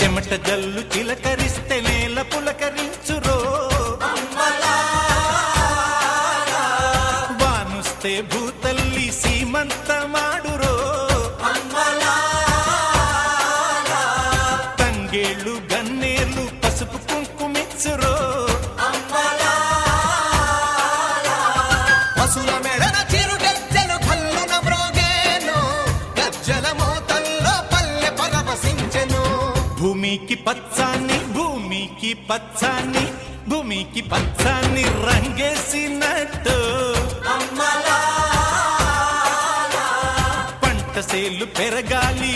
చెమట జల్లు చిలకరిస్తే నేల పులకరించురో, వానుస్తే భూతల్లి సీమంతమాడురో, తంగేళ్ళు గన్నేళ్ళు పసుపు కుంకుమిచ్చురో, పశుల మెడన చిరు గజ్జలు కల్లున మ్రోగేను, గజ్జల మోతల్లో పల్లె పరవశించెను. భూమికి పచ్చాన్ని భూమికి పచ్చాన్ని భూమికి పచ్చాన్ని రంగేసినట్టు పంట సేలు పెరగాలి